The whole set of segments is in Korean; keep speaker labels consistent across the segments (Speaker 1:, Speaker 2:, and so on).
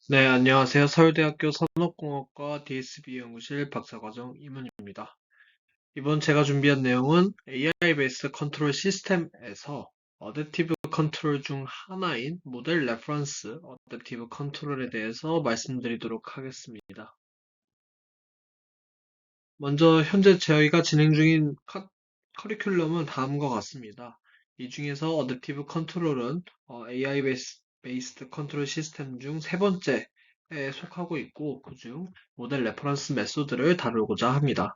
Speaker 1: 네, 안녕하세요. 서울대학교 산업공학과 DSB 연구실 박사과정 임은입니다. 이번 제가 준비한 내용은 AI 베이스 컨트롤 시스템에서 어댑티브 컨트롤 중 하나인 모델 레퍼런스 어댑티브 컨트롤에 대해서 말씀드리도록 하겠습니다. 먼저 현재 저희가 진행 중인 커리큘럼은 다음과 같습니다. 이 중에서 어댑티브 컨트롤은 AI 베이스드 컨트롤 시스템 중 세 번째에 속하고 있고, 그중 모델 레퍼런스 메소드를 다루고자 합니다.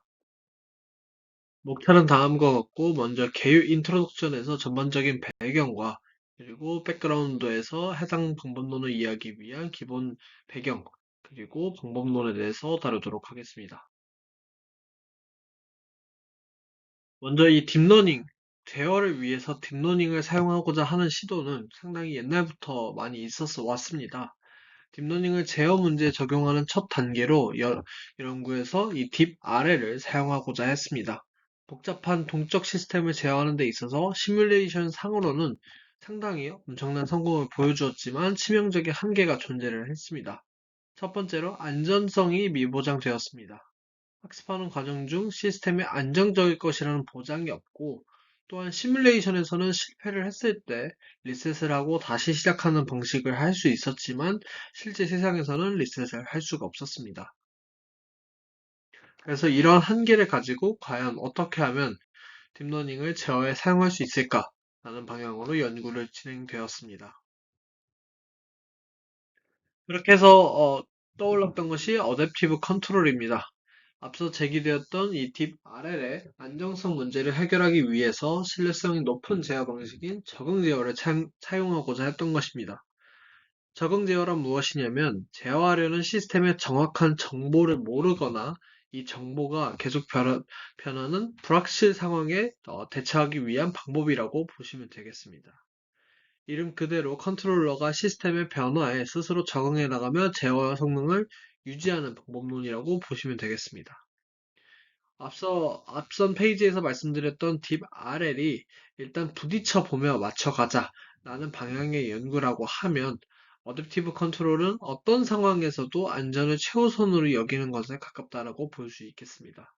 Speaker 1: 목차는 다음과 같고, 먼저 개요 인트로덕션에서 전반적인 배경과 그리고 백그라운드에서 해당 방법론을 이해하기 위한 기본 배경, 그리고 방법론에 대해서 다루도록 하겠습니다. 먼저 이 딥러닝, 대화를 위해서 딥러닝을 사용하고자 하는 시도는 상당히 옛날부터 많이 있었어 왔습니다. 딥러닝을 제어 문제에 적용하는 첫 단계로 연구에서 이 딥RL을 사용하고자 했습니다. 복잡한 동적 시스템을 제어하는 데 있어서 시뮬레이션 상으로는 상당히 엄청난 성공을 보여주었지만 치명적인 한계가 존재를 했습니다. 첫 번째로 안전성이 미보장되었습니다. 학습하는 과정 중 시스템이 안정적일 것이라는 보장이 없고, 또한 시뮬레이션에서는 실패를 했을 때 리셋을 하고 다시 시작하는 방식을 할 수 있었지만 실제 세상에서는 리셋을 할 수가 없었습니다. 그래서 이러한 한계를 가지고 과연 어떻게 하면 딥러닝을 제어에 사용할 수 있을까? 라는 방향으로 연구를 진행되었습니다. 그렇게 해서 떠올랐던 것이 어댑티브 컨트롤입니다. 앞서 제기되었던 이 딥RL의 안정성 문제를 해결하기 위해서 신뢰성이 높은 제어 방식인 적응 제어를 사용하고자 했던 것입니다. 적응 제어란 무엇이냐면 제어하려는 시스템의 정확한 정보를 모르거나 이 정보가 계속 변하는 불확실 상황에 대처하기 위한 방법이라고 보시면 되겠습니다. 이름 그대로 컨트롤러가 시스템의 변화에 스스로 적응해 나가며 제어 성능을 유지하는 방법론이라고 보시면 되겠습니다. 앞선 페이지에서 말씀드렸던 딥RL이 일단 부딪혀 보며 맞춰가자 라는 방향의 연구라고 하면 어댑티브 컨트롤은 어떤 상황에서도 안전을 최우선으로 여기는 것에 가깝다라고 볼 수 있겠습니다.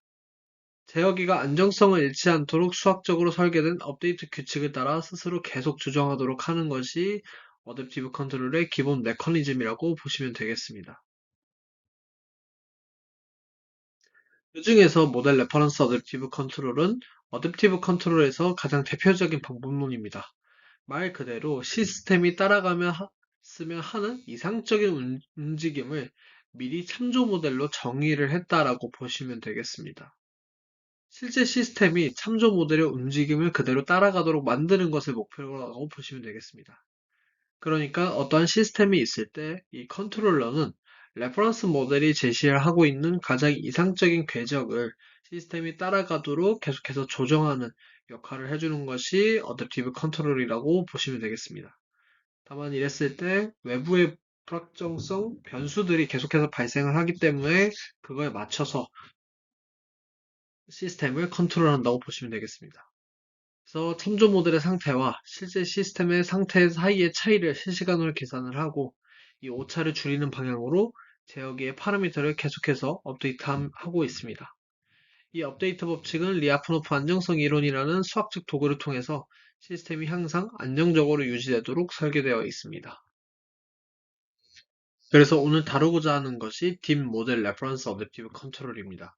Speaker 1: 제어기가 안정성을 잃지 않도록 수학적으로 설계된 업데이트 규칙을 따라 스스로 계속 조정하도록 하는 것이 어댑티브 컨트롤의 기본 메커니즘이라고 보시면 되겠습니다. 그중에서 모델 레퍼런스 어댑티브 컨트롤은 어댑티브 컨트롤에서 가장 대표적인 방법론입니다. 말 그대로 시스템이 따라가며 쓰며 하는 이상적인 움직임을 미리 참조 모델로 정의를 했다라고 보시면 되겠습니다. 실제 시스템이 참조 모델의 움직임을 그대로 따라가도록 만드는 것을 목표라고 보시면 되겠습니다. 그러니까 어떠한 시스템이 있을 때 이 컨트롤러는 레퍼런스 모델이 제시하고 있는 가장 이상적인 궤적을 시스템이 따라가도록 계속해서 조정하는 역할을 해주는 것이 어댑티브 컨트롤이라고 보시면 되겠습니다. 다만 이랬을 때 외부의 불확정성 변수들이 계속해서 발생을 하기 때문에 그거에 맞춰서 시스템을 컨트롤한다고 보시면 되겠습니다. 그래서 참조 모델의 상태와 실제 시스템의 상태 사이의 차이를 실시간으로 계산을 하고 이 오차를 줄이는 방향으로 제어기의 파라미터를 계속해서 업데이트하고 있습니다. 이 업데이트 법칙은 리아프노프 안정성 이론이라는 수학적 도구를 통해서 시스템이 항상 안정적으로 유지되도록 설계되어 있습니다. 그래서 오늘 다루고자 하는 것이 딥 모델 레퍼런스 어댑티브 컨트롤입니다.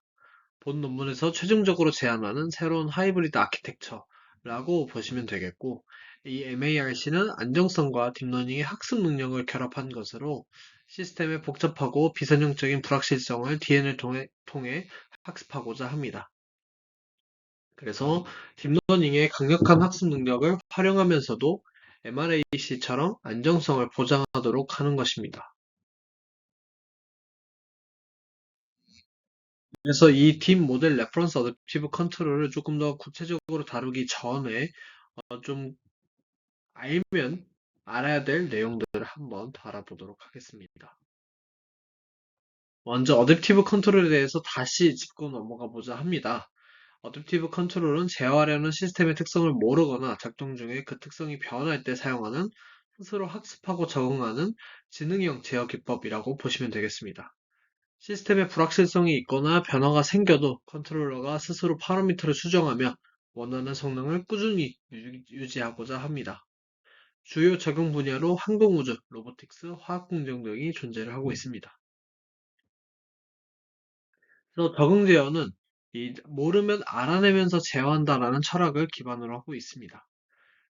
Speaker 1: 본 논문에서 최종적으로 제안하는 새로운 하이브리드 아키텍처라고 보시면 되겠고, 이 MARC는 안정성과 딥러닝의 학습 능력을 결합한 것으로 시스템의 복잡하고 비선형적인 불확실성을 DN을 통해 학습하고자 합니다. 그래서 딥러닝의 강력한 학습 능력을 활용하면서도 MRAC처럼 안정성을 보장하도록 하는 것입니다. 그래서 이 딥 모델 레퍼런스 어댑티브 컨트롤을 조금 더 구체적으로 다루기 전에 좀 알면 알아야 될 내용들을 한번 알아보도록 하겠습니다. 먼저 어댑티브 컨트롤에 대해서 다시 짚고 넘어가 보자 합니다. 어댑티브 컨트롤은 제어하려는 시스템의 특성을 모르거나 작동 중에 그 특성이 변할 때 사용하는 스스로 학습하고 적응하는 지능형 제어 기법이라고 보시면 되겠습니다. 시스템에 불확실성이 있거나 변화가 생겨도 컨트롤러가 스스로 파라미터를 수정하며 원하는 성능을 꾸준히 유지하고자 합니다. 주요 적용 분야로 항공우주, 로보틱스, 화학공정 등이 존재를 하고 있습니다. 그래서 적응 제어는 이 모르면 알아내면서 제어한다라는 철학을 기반으로 하고 있습니다.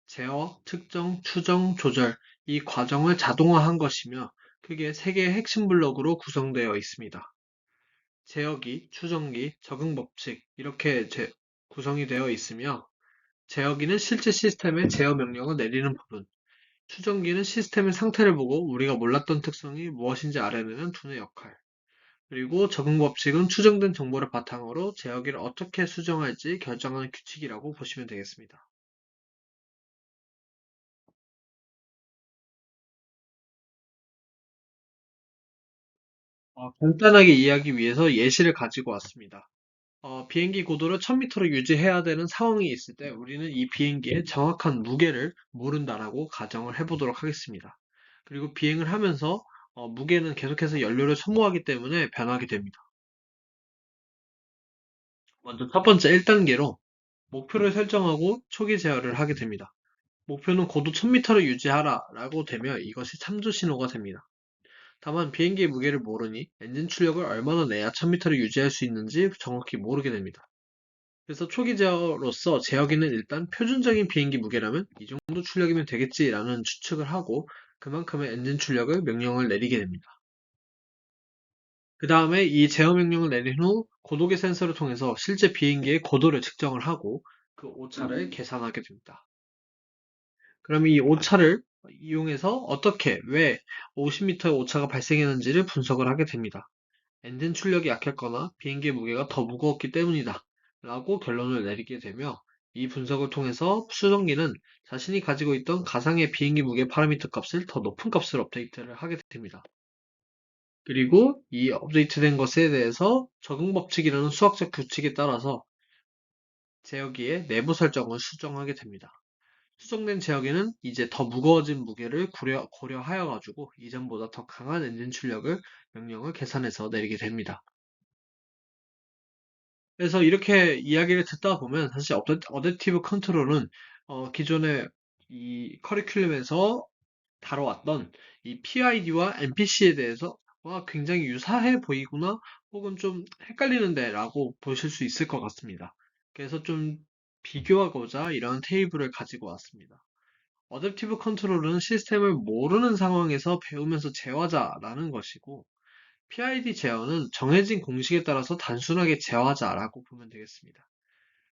Speaker 1: 제어, 측정, 추정, 조절 이 과정을 자동화한 것이며 크게 세 개의 핵심 블록으로 구성되어 있습니다. 제어기, 추정기, 적응 법칙 이렇게 구성이 되어 있으며 제어기는 실제 시스템에 제어 명령을 내리는 부분, 추정기는 시스템의 상태를 보고 우리가 몰랐던 특성이 무엇인지 알아내는 두뇌 역할, 그리고 적응 법칙은 추정된 정보를 바탕으로 제어기를 어떻게 수정할지 결정하는 규칙이라고 보시면 되겠습니다. 간단하게 이해하기 위해서 예시를 가지고 왔습니다. 비행기 고도를 1000m로 유지해야 되는 상황이 있을 때 우리는 이 비행기의 정확한 무게를 모른다라고 가정을 해보도록 하겠습니다. 그리고 비행을 하면서 무게는 계속해서 연료를 소모하기 때문에 변하게 됩니다. 먼저 첫 번째 1단계로 목표를 설정하고 초기 제어를 하게 됩니다. 목표는 고도 1000m를 유지하라 라고 되면 이것이 참조 신호가 됩니다. 다만 비행기의 무게를 모르니 엔진 출력을 얼마나 내야 1000m를 유지할 수 있는지 정확히 모르게 됩니다. 그래서 초기 제어로서 제어기는 일단 표준적인 비행기 무게라면 이 정도 출력이면 되겠지라는 추측을 하고 그만큼의 엔진 출력을 명령을 내리게 됩니다. 그 다음에 이 제어 명령을 내린 후 고도계 센서를 통해서 실제 비행기의 고도를 측정을 하고 그 오차를 계산하게 됩니다. 그러면 이 오차를 이용해서 어떻게, 왜 50m의 오차가 발생했는지를 분석을 하게 됩니다. 엔진 출력이 약했거나 비행기의 무게가 더 무거웠기 때문이다. 라고 결론을 내리게 되며 이 분석을 통해서 수정기는 자신이 가지고 있던 가상의 비행기 무게 파라미터 값을 더 높은 값으로 업데이트를 하게 됩니다. 그리고 이 업데이트된 것에 대해서 적응 법칙이라는 수학적 규칙에 따라서 제어기의 내부 설정을 수정하게 됩니다. 수정된 제어기는 이제 더 무거워진 무게를 고려하여 가지고 이전보다 더 강한 엔진 출력을 명령을 계산해서 내리게 됩니다. 그래서 이렇게 이야기를 듣다 보면 사실 어댑티브 컨트롤은 기존의 이 커리큘럼에서 다뤄왔던 이 PID와 MPC에 대해서 와, 굉장히 유사해 보이구나 혹은 좀 헷갈리는데라고 보실 수 있을 것 같습니다. 그래서 좀 비교하고자 이런 테이블을 가지고 왔습니다. 어댑티브 컨트롤은 시스템을 모르는 상황에서 배우면서 재화자라는 것이고 PID 제어는 정해진 공식에 따라서 단순하게 제어하자라고 보면 되겠습니다.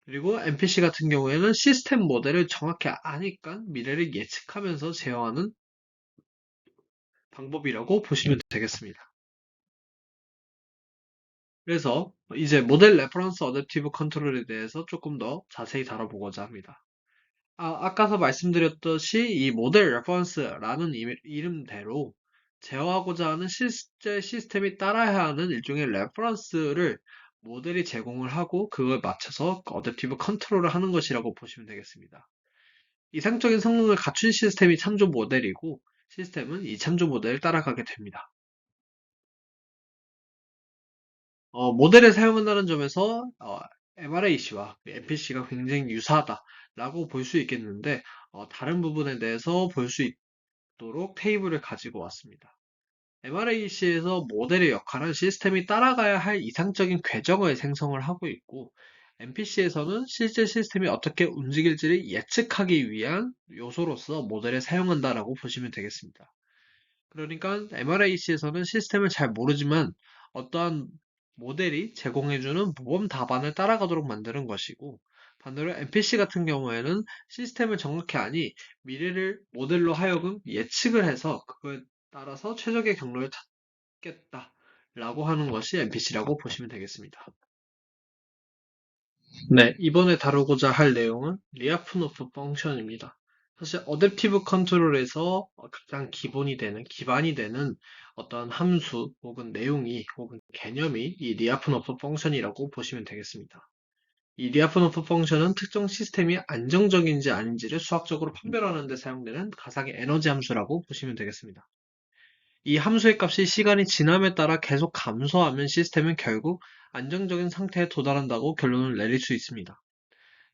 Speaker 1: 그리고 MPC 같은 경우에는 시스템 모델을 정확히 아니까 미래를 예측하면서 제어하는 방법이라고 보시면 되겠습니다. 그래서 이제 모델 레퍼런스 어댑티브 컨트롤에 대해서 조금 더 자세히 다뤄보고자 합니다. 아까서 말씀드렸듯이 이 모델 레퍼런스라는 이름대로 제어하고자 하는 실제 시스템이 따라야 하는 일종의 레퍼런스를 모델이 제공을 하고 그걸 맞춰서 어댑티브 컨트롤을 하는 것이라고 보시면 되겠습니다. 이상적인 성능을 갖춘 시스템이 참조 모델이고 시스템은 이 참조 모델을 따라가게 됩니다. 모델을 사용한다는 점에서 MRAC와 MPC가 굉장히 유사하다라고 볼 수 있겠는데 다른 부분에 대해서 볼 수 있도록 테이블을 가지고 왔습니다. MRAC에서 모델의 역할은 시스템이 따라가야 할 이상적인 궤적을 생성을 하고 있고 MPC에서는 실제 시스템이 어떻게 움직일지를 예측하기 위한 요소로서 모델을 사용한다라고 보시면 되겠습니다. 그러니까 MRAC에서는 시스템을 잘 모르지만 어떠한 모델이 제공해주는 모범 답안을 따라가도록 만드는 것이고 반대로 MPC 같은 경우에는 시스템을 정확히 아니 미래를 모델로 하여금 예측을 해서 그거에 따라서 최적의 경로를 찾겠다라고 하는 것이 MPC라고 보시면 되겠습니다. 네, 이번에 다루고자 할 내용은 리아프노프 펑션입니다. 사실 어댑티브 컨트롤에서 가장 기반이 되는 어떤 함수 혹은 내용이 혹은 개념이 이 리아프노프 펑션이라고 보시면 되겠습니다. 이 리아프노프 펑션은 특정 시스템이 안정적인지 아닌지를 수학적으로 판별하는 데 사용되는 가상의 에너지 함수라고 보시면 되겠습니다. 이 함수의 값이 시간이 지남에 따라 계속 감소하면 시스템은 결국 안정적인 상태에 도달한다고 결론을 내릴 수 있습니다.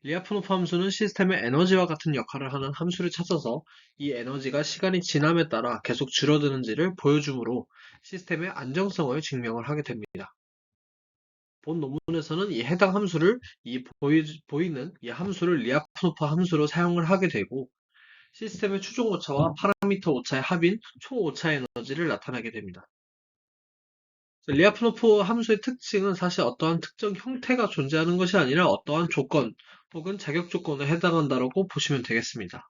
Speaker 1: 리아프노프 함수는 시스템의 에너지와 같은 역할을 하는 함수를 찾아서 이 에너지가 시간이 지남에 따라 계속 줄어드는지를 보여주므로 시스템의 안정성을 증명을 하게 됩니다. 본 논문에서는 이 해당 함수를 보이는 이 함수를 리아프노프 함수로 사용을 하게 되고 시스템의 추종 오차와 파라미터 오차의 합인 총 오차 에너지를 나타내게 됩니다. 리아프노프 함수의 특징은 사실 어떠한 특정 형태가 존재하는 것이 아니라 어떠한 조건 혹은 자격 조건에 해당한다고 보시면 되겠습니다.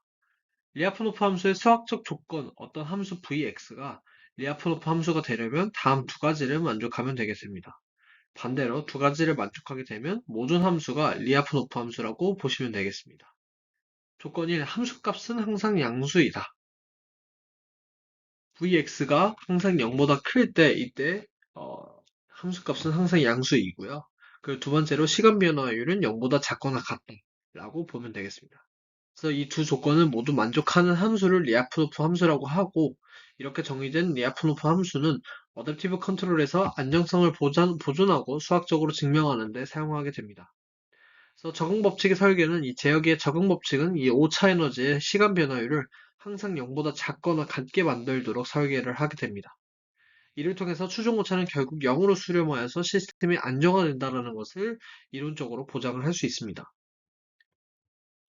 Speaker 1: 리아프노프 함수의 수학적 조건, 어떤 함수 vx가 리아프노프 함수가 되려면 다음 두 가지를 만족하면 되겠습니다. 반대로 두 가지를 만족하게 되면 모든 함수가 리아프노프 함수라고 보시면 되겠습니다. 조건 1. 함수값은 항상 양수이다. vx가 항상 0보다 클 때 이때 함수값은 항상 양수이고요. 그리고 두 번째로 시간 변화율은 0보다 작거나 같다 라고 보면 되겠습니다. 그래서 이 두 조건을 모두 만족하는 함수를 리아프노프 함수라고 하고 이렇게 정의된 리아프노프 함수는 어댑티브 컨트롤에서 안정성을 보존하고 수학적으로 증명하는 데 사용하게 됩니다. 그래서 적응 법칙의 설계는 이 제어기의 적응 법칙은 이 오차 에너지의 시간 변화율을 항상 0보다 작거나 같게 만들도록 설계를 하게 됩니다. 이를 통해서 추종 오차는 결국 0으로 수렴하여서 시스템이 안정화된다는 것을 이론적으로 보장을 할 수 있습니다.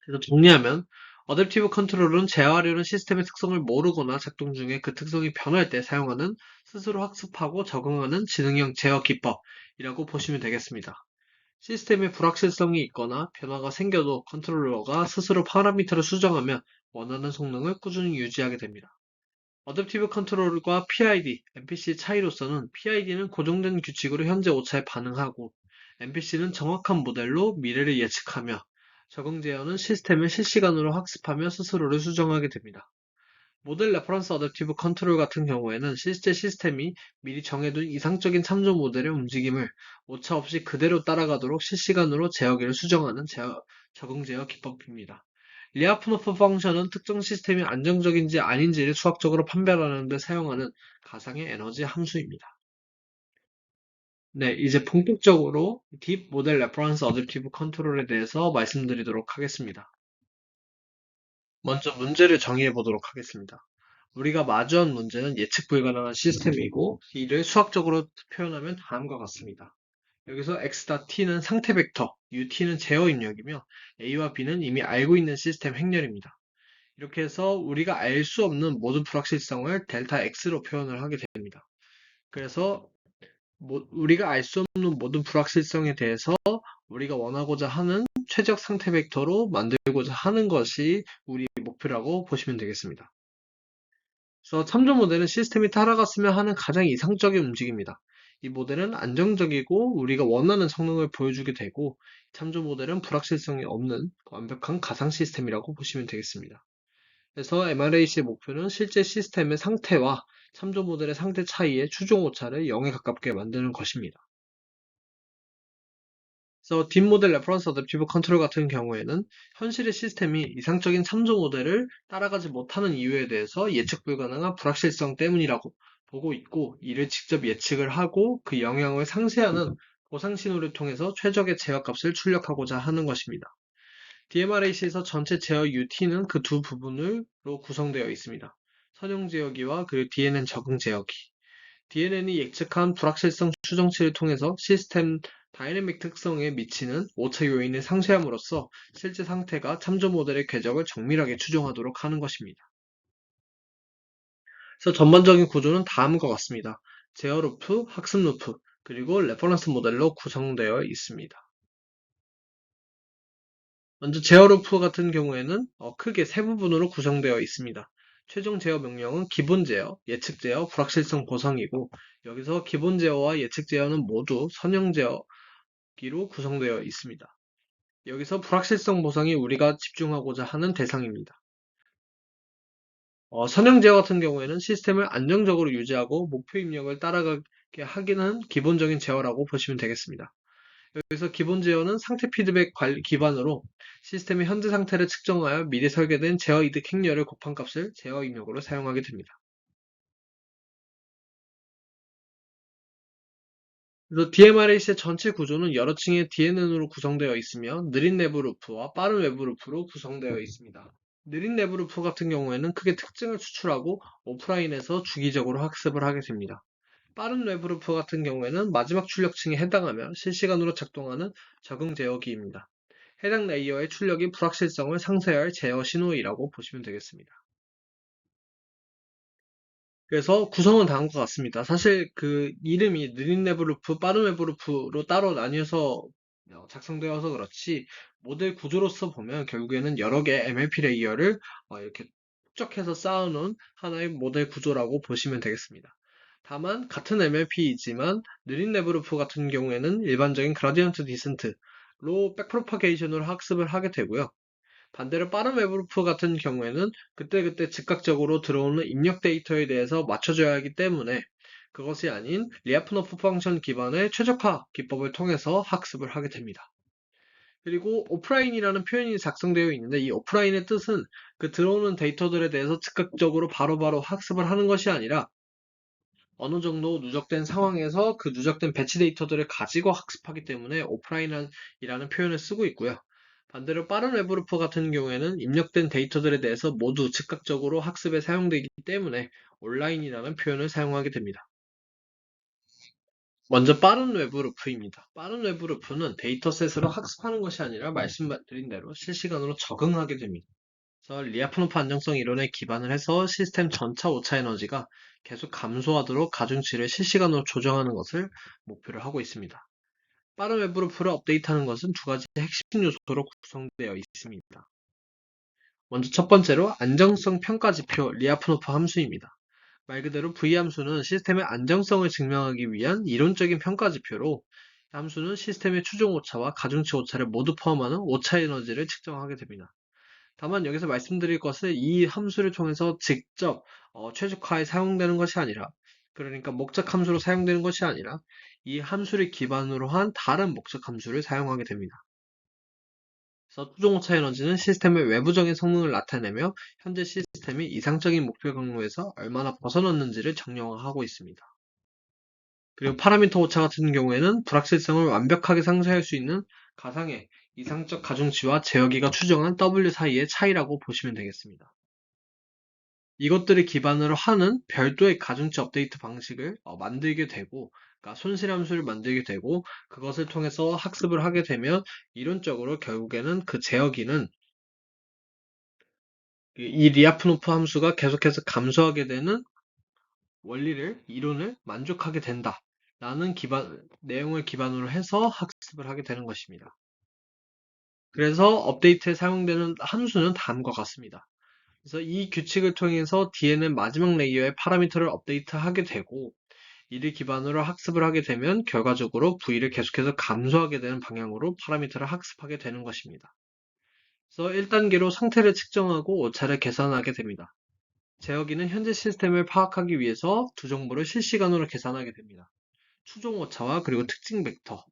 Speaker 1: 그래서 정리하면 어댑티브 컨트롤은 재활하려는 시스템의 특성을 모르거나 작동 중에 그 특성이 변할 때 사용하는 스스로 학습하고 적응하는 지능형 제어 기법이라고 보시면 되겠습니다. 시스템에 불확실성이 있거나 변화가 생겨도 컨트롤러가 스스로 파라미터를 수정하며 원하는 성능을 꾸준히 유지하게 됩니다. 어댑티브 컨트롤과 PID, MPC의 차이로서는 PID는 고정된 규칙으로 현재 오차에 반응하고 MPC는 정확한 모델로 미래를 예측하며 적응 제어는 시스템을 실시간으로 학습하며 스스로를 수정하게 됩니다. 모델 레퍼런스 어댑티브 컨트롤 같은 경우에는 실제 시스템이 미리 정해둔 이상적인 참조 모델의 움직임을 오차 없이 그대로 따라가도록 실시간으로 제어기를 수정하는 적응 제어 기법입니다. 리아프노프 펑션은 특정 시스템이 안정적인지 아닌지를 수학적으로 판별하는 데 사용하는 가상의 에너지 함수입니다. 네, 이제 본격적으로 딥 모델 레퍼런스 어댑티브 컨트롤에 대해서 말씀드리도록 하겠습니다. 먼저 문제를 정의해 보도록 하겠습니다. 우리가 마주한 문제는 예측 불가능한 시스템이고 이를 수학적으로 표현하면 다음과 같습니다. 여기서 x.t는 상태 벡터, ut는 제어 입력이며 a와 b는 이미 알고 있는 시스템 행렬입니다. 이렇게 해서 우리가 알 수 없는 모든 불확실성을 델타 x로 표현을 하게 됩니다. 그래서 우리가 알 수 없는 모든 불확실성에 대해서 우리가 원하고자 하는 최적 상태 벡터로 만들고자 하는 것이 우리 목표라고 보시면 되겠습니다. 그래서 참조 모델은 시스템이 따라갔으면 하는 가장 이상적인 움직임입니다. 이 모델은 안정적이고 우리가 원하는 성능을 보여주게 되고 참조 모델은 불확실성이 없는 완벽한 가상 시스템이라고 보시면 되겠습니다. 그래서 MRAC의 목표는 실제 시스템의 상태와 참조 모델의 상태 차이의 추종 오차를 0에 가깝게 만드는 것입니다. 그래서 딥 모델 레퍼런스 어댑티브 컨트롤 같은 경우에는 현실의 시스템이 이상적인 참조 모델을 따라가지 못하는 이유에 대해서 예측 불가능한 불확실성 때문이라고 보고 있고 이를 직접 예측을 하고 그 영향을 상쇄하는 보상 신호를 통해서 최적의 제어값을 출력하고자 하는 것입니다. DMRAC에서 전체 제어 UT는 그 두 부분으로 구성되어 있습니다. 선형 제어기와 그리고 DNN 적응 제어기. DNN이 예측한 불확실성 추정치를 통해서 시스템 다이내믹 특성에 미치는 오차 요인을 상쇄함으로써 실제 상태가 참조 모델의 궤적을 정밀하게 추종하도록 하는 것입니다. 그래서 전반적인 구조는 다음과 같습니다. 제어 루프, 학습 루프, 그리고 레퍼런스 모델로 구성되어 있습니다. 먼저 제어 루프 같은 경우에는 크게 세 부분으로 구성되어 있습니다. 최종 제어 명령은 기본 제어, 예측 제어, 불확실성 보상이고 여기서 기본 제어와 예측 제어는 모두 선형 제어기로 구성되어 있습니다. 여기서 불확실성 보상이 우리가 집중하고자 하는 대상입니다. 선형 제어 같은 경우에는 시스템을 안정적으로 유지하고 목표 입력을 따라가게 하기는 기본적인 제어라고 보시면 되겠습니다. 여기서 기본 제어는 상태 피드백 기반으로 시스템의 현재 상태를 측정하여 미리 설계된 제어 이득 행렬을 곱한 값을 제어 입력으로 사용하게 됩니다. 그래서 DMRAC의 전체 구조는 여러 층의 DNN으로 구성되어 있으며 느린 내부 루프와 빠른 외부 루프로 구성되어 있습니다. 느린 내부 루프 같은 경우에는 크게 특징을 추출하고 오프라인에서 주기적으로 학습을 하게 됩니다. 빠른 외부 루프 같은 경우에는 마지막 출력층에 해당하며 실시간으로 작동하는 적응 제어기입니다. 해당 레이어의 출력이 불확실성을 상쇄할 제어 신호이라고 보시면 되겠습니다. 그래서 구성은 다음과 같습니다. 사실 그 이름이 느린 외부 루프, 빠른 외부 루프로 따로 나뉘어서 작성되어서 그렇지 모델 구조로서 보면 결국에는 여러 개의 MLP 레이어를 이렇게 축적해서 쌓아놓은 하나의 모델 구조라고 보시면 되겠습니다. 다만 같은 MLP이지만 느린 내부 루프 같은 경우에는 일반적인 그라디언트 디센트로 백프로파게이션으로 학습을 하게 되고요. 반대로 빠른 웹루프 같은 경우에는 그때그때 즉각적으로 들어오는 입력 데이터에 대해서 맞춰줘야 하기 때문에 그것이 아닌 리아프노프 펑션 기반의 최적화 기법을 통해서 학습을 하게 됩니다. 그리고 오프라인이라는 표현이 작성되어 있는데 이 오프라인의 뜻은 그 들어오는 데이터들에 대해서 즉각적으로 바로바로 학습을 하는 것이 아니라 어느 정도 누적된 상황에서 그 누적된 배치 데이터들을 가지고 학습하기 때문에 오프라인이라는 표현을 쓰고 있고요. 반대로 빠른 웹루프 같은 경우에는 입력된 데이터들에 대해서 모두 즉각적으로 학습에 사용되기 때문에 온라인이라는 표현을 사용하게 됩니다. 먼저 빠른 웹루프입니다. 빠른 웹루프는 데이터셋으로 학습하는 것이 아니라 말씀드린 대로 실시간으로 적응하게 됩니다. 그래서 리아프노프 안정성 이론에 기반을 해서 시스템 전차 오차 에너지가 계속 감소하도록 가중치를 실시간으로 조정하는 것을 목표로 하고 있습니다. 빠른 웹루프를 업데이트하는 것은 두 가지 핵심 요소로 구성되어 있습니다. 먼저 첫 번째로 안정성 평가 지표 리아프노프 함수입니다. 말 그대로 V 함수는 시스템의 안정성을 증명하기 위한 이론적인 평가 지표로 함수는 시스템의 추종 오차와 가중치 오차를 모두 포함하는 오차 에너지를 측정하게 됩니다. 다만 여기서 말씀드릴 것은 이 함수를 통해서 직접 최적화에 사용되는 것이 아니라 그러니까 목적 함수로 사용되는 것이 아니라 이 함수를 기반으로 한 다른 목적 함수를 사용하게 됩니다. 그래서 투종오차 에너지는 시스템의 외부적인 성능을 나타내며 현재 시스템이 이상적인 목표 경로에서 얼마나 벗어났는지를 정량하고 있습니다. 그리고 파라미터 오차 같은 경우에는 불확실성을 완벽하게 상쇄할 수 있는 가상의 이상적 가중치와 제어기가 추정한 W 사이의 차이라고 보시면 되겠습니다. 이것들을 기반으로 하는 별도의 가중치 업데이트 방식을 만들게 되고, 그러니까 손실함수를 만들게 되고, 그것을 통해서 학습을 하게 되면 이론적으로 결국에는 그 제어기는 이 리아프노프 함수가 계속해서 감소하게 되는 이론을 만족하게 된다. 라는 내용을 기반으로 해서 학습을 하게 되는 것입니다. 그래서 업데이트에 사용되는 함수는 다음과 같습니다. 그래서 이 규칙을 통해서 DNN 마지막 레이어의 파라미터를 업데이트하게 되고 이를 기반으로 학습을 하게 되면 결과적으로 V를 계속해서 감소하게 되는 방향으로 파라미터를 학습하게 되는 것입니다. 그래서 1단계로 상태를 측정하고 오차를 계산하게 됩니다. 제어기는 현재 시스템을 파악하기 위해서 두 정보를 실시간으로 계산하게 됩니다. 추종 오차와 그리고 특징 벡터.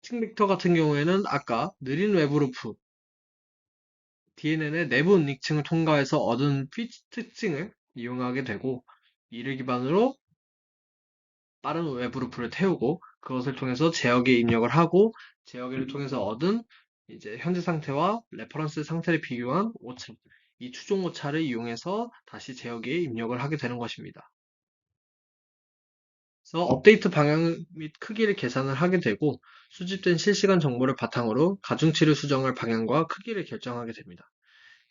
Speaker 1: 특징 벡터 같은 경우에는 아까 느린 외부 루프 DNN의 내부 은닉층을 통과해서 얻은 특징을 이용하게 되고 이를 기반으로 빠른 외부 루프를 태우고 그것을 통해서 제어기에 입력을 하고 제어기를 통해서 얻은 이제 현재 상태와 레퍼런스 상태를 비교한 오차, 이 추종 오차를 이용해서 다시 제어기에 입력을 하게 되는 것입니다. 그래서 업데이트 방향 및 크기를 계산을 하게 되고 수집된 실시간 정보를 바탕으로 가중치를 수정할 방향과 크기를 결정하게 됩니다.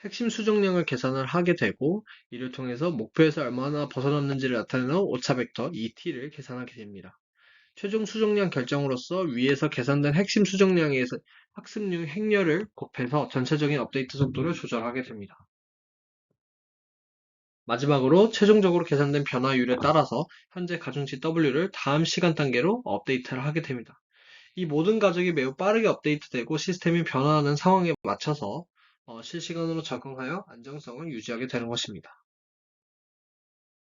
Speaker 1: 핵심 수정량을 계산을 하게 되고 이를 통해서 목표에서 얼마나 벗어났는지를 나타내는 오차 벡터 ET를 계산하게 됩니다. 최종 수정량 결정으로서 위에서 계산된 핵심 수정량에서 학습용 행렬을 곱해서 전체적인 업데이트 속도를 조절하게 됩니다. 마지막으로 최종적으로 계산된 변화율에 따라서 현재 가중치 W를 다음 시간 단계로 업데이트를 하게 됩니다. 이 모든 과정이 매우 빠르게 업데이트되고 시스템이 변화하는 상황에 맞춰서 실시간으로 적응하여 안정성을 유지하게 되는 것입니다.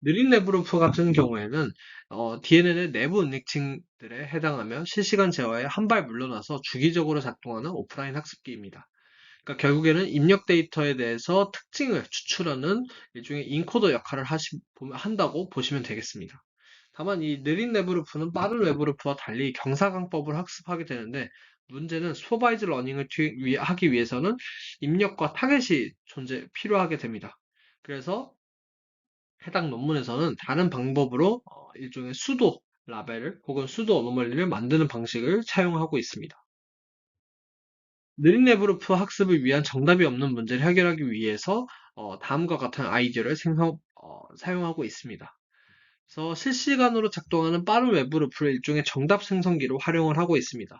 Speaker 1: 느린 내부루프 같은 경우에는 DNN의 내부 은닉층들에 해당하며 실시간 제어에 한 발 물러나서 주기적으로 작동하는 오프라인 학습기입니다. 그러니까 결국에는 입력 데이터에 대해서 특징을 추출하는 일종의 인코더 역할을 한다고 보시면 되겠습니다. 다만 이 느린 내부루프는 빠른 외부루프와 달리 경사강법을 학습하게 되는데 문제는 슈퍼바이즈 러닝을 하기 위해서는 입력과 타겟이 필요하게 됩니다. 그래서 해당 논문에서는 다른 방법으로 일종의 수도 라벨을 혹은 수도 어노멀리를 만드는 방식을 차용하고 있습니다. 느린 레브루프 학습을 위한 정답이 없는 문제를 해결하기 위해서 다음과 같은 아이디어를 사용하고 있습니다. 그래서 실시간으로 작동하는 빠른 웹그루프를 일종의 정답 생성기로 활용을 하고 있습니다.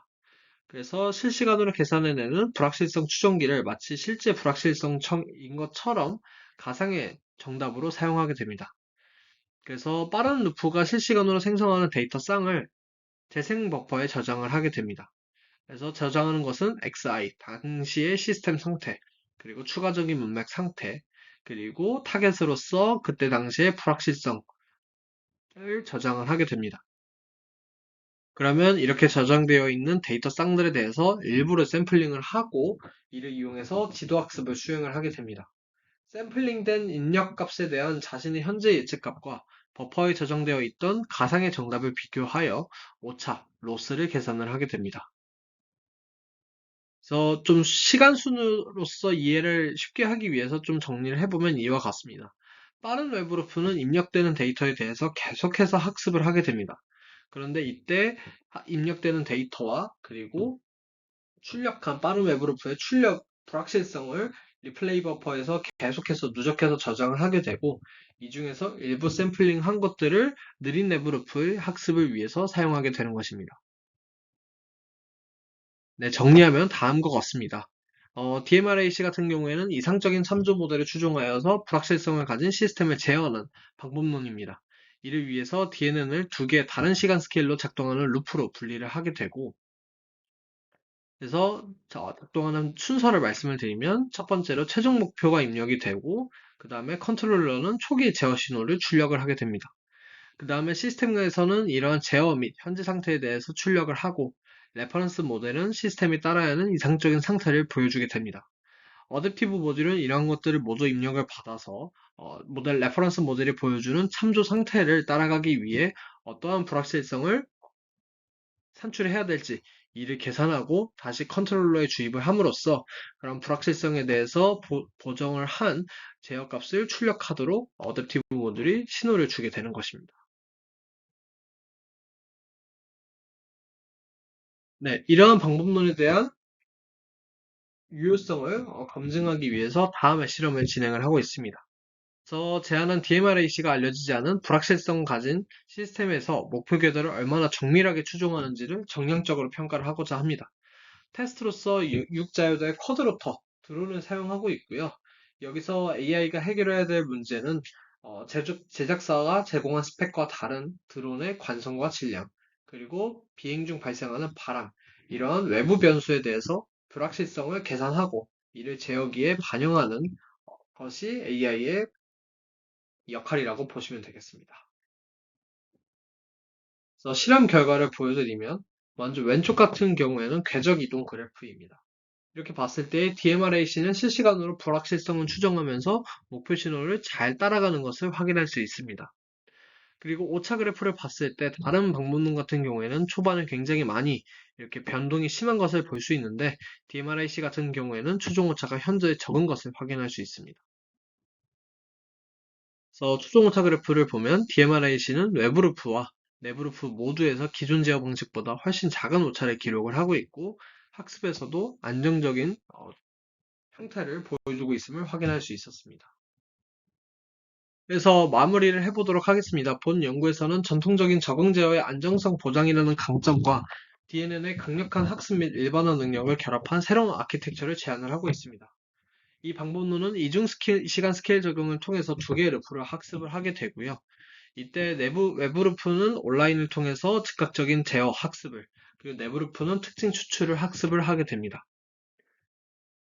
Speaker 1: 그래서 실시간으로 계산해내는 불확실성 추정기를 마치 실제 불확실성인 것처럼 가상의 정답으로 사용하게 됩니다. 그래서 빠른 루프가 실시간으로 생성하는 데이터 쌍을 재생 버퍼에 저장을 하게 됩니다. 그래서 저장하는 것은 XI, 당시의 시스템 상태, 그리고 추가적인 문맥 상태, 그리고 타겟으로서 그때 당시의 불확실성을 저장을 하게 됩니다. 그러면 이렇게 저장되어 있는 데이터 쌍들에 대해서 일부러 샘플링을 하고 이를 이용해서 지도학습을 수행을 하게 됩니다. 샘플링된 입력값에 대한 자신의 현재 예측값과 버퍼에 저장되어 있던 가상의 정답을 비교하여 오차, 로스를 계산을 하게 됩니다. 그래서 좀 시간 순으로서 이해를 쉽게 하기 위해서 좀 정리를 해보면 이와 같습니다. 빠른 웹그래프는 입력되는 데이터에 대해서 계속해서 학습을 하게 됩니다. 그런데 이때 입력되는 데이터와 그리고 출력한 빠른 웹그래프의 출력 불확실성을 리플레이 버퍼에서 계속해서 누적해서 저장을 하게 되고 이 중에서 일부 샘플링 한 것들을 느린 웹그래프의 학습을 위해서 사용하게 되는 것입니다. 네, 정리하면 다음과 같습니다. DMRAC 같은 경우에는 이상적인 참조 모델을 추종하여서 불확실성을 가진 시스템을 제어하는 방법론입니다. 이를 위해서 DNN을 두 개의 다른 시간 스케일로 작동하는 루프로 분리를 하게 되고, 그래서 작동하는 순서를 말씀을 드리면 첫 번째로 최종 목표가 입력이 되고, 그 다음에 컨트롤러는 초기 제어 신호를 출력을 하게 됩니다. 그 다음에 시스템 내에서는 이러한 제어 및 현재 상태에 대해서 출력을 하고 레퍼런스 모델은 시스템이 따라야 하는 이상적인 상태를 보여주게 됩니다. 어댑티브 모듈은 이러한 것들을 모두 입력을 받아서 레퍼런스 모델이 보여주는 참조 상태를 따라가기 위해 어떠한 불확실성을 산출해야 될지 이를 계산하고 다시 컨트롤러에 주입을 함으로써 그런 불확실성에 대해서 보정을 한 제어값을 출력하도록 어댑티브 모듈이 신호를 주게 되는 것입니다. 네, 이러한 방법론에 대한 유효성을 검증하기 위해서 다음의 실험을 진행을 하고 있습니다. 그래서 제안한 DMRAC가 알려지지 않은 불확실성 가진 시스템에서 목표 궤도를 얼마나 정밀하게 추종하는지를 정량적으로 평가를 하고자 합니다. 테스트로서 육자유도의 쿼드로터 드론을 사용하고 있고요. 여기서 AI가 해결해야 될 문제는 제작사가 제공한 스펙과 다른 드론의 관성과 질량, 그리고 비행 중 발생하는 바람, 이러한 외부 변수에 대해서 불확실성을 계산하고 이를 제어기에 반영하는 것이 AI의 역할이라고 보시면 되겠습니다. 그래서 실험 결과를 보여드리면 먼저 왼쪽 같은 경우에는 궤적 이동 그래프입니다. 이렇게 봤을 때 DMRAC는 실시간으로 불확실성을 추정하면서 목표 신호를 잘 따라가는 것을 확인할 수 있습니다. 그리고 오차 그래프를 봤을 때 다른 방문론 같은 경우에는 초반에 굉장히 많이 이렇게 변동이 심한 것을 볼 수 있는데 DMRAC 같은 경우에는 추종 오차가 현저히 적은 것을 확인할 수 있습니다. 그래서 추종 오차 그래프를 보면 DMRAC는 외부 루프와 내부 루프 모두에서 기존 제어 방식보다 훨씬 작은 오차를 기록을 하고 있고 학습에서도 안정적인 형태를 보여주고 있음을 확인할 수 있었습니다. 그래서 마무리를 해보도록 하겠습니다. 본 연구에서는 전통적인 적응 제어의 안정성 보장이라는 강점과 DNN의 강력한 학습 및 일반화 능력을 결합한 새로운 아키텍처를 제안을 하고 있습니다. 이 방법론은 이중 시간 스케일 적용을 통해서 두 개의 루프를 학습을 하게 되고요. 이때 외부 루프는 온라인을 통해서 즉각적인 제어 학습을, 그리고 내부 루프는 특징 추출을 학습을 하게 됩니다.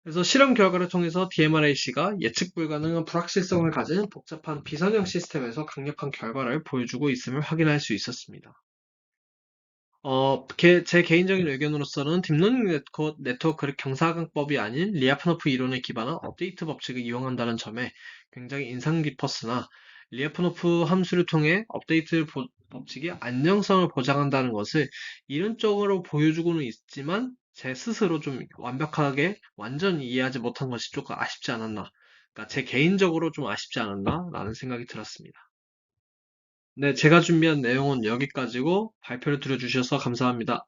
Speaker 1: 그래서 실험 결과를 통해서 DMRAC가 예측 불가능한 불확실성을 가진 복잡한 비선형 시스템에서 강력한 결과를 보여주고 있음을 확인할 수 있었습니다. 제 개인적인 의견으로서는 딥러닝 네트워크를 경사각법이 아닌 리아프노프 이론에 기반한 업데이트 법칙을 이용한다는 점에 굉장히 인상 깊었으나, 리아프노프 함수를 통해 법칙이 안정성을 보장한다는 것을 이론적으로 보여주고는 있지만 제 스스로 좀 완벽하게 완전히 이해하지 못한 것이 조금 아쉽지 않았나. 그러니까 제 개인적으로 좀 아쉽지 않았나라는 생각이 들었습니다. 네, 제가 준비한 내용은 여기까지고 발표를 들어주셔서 감사합니다.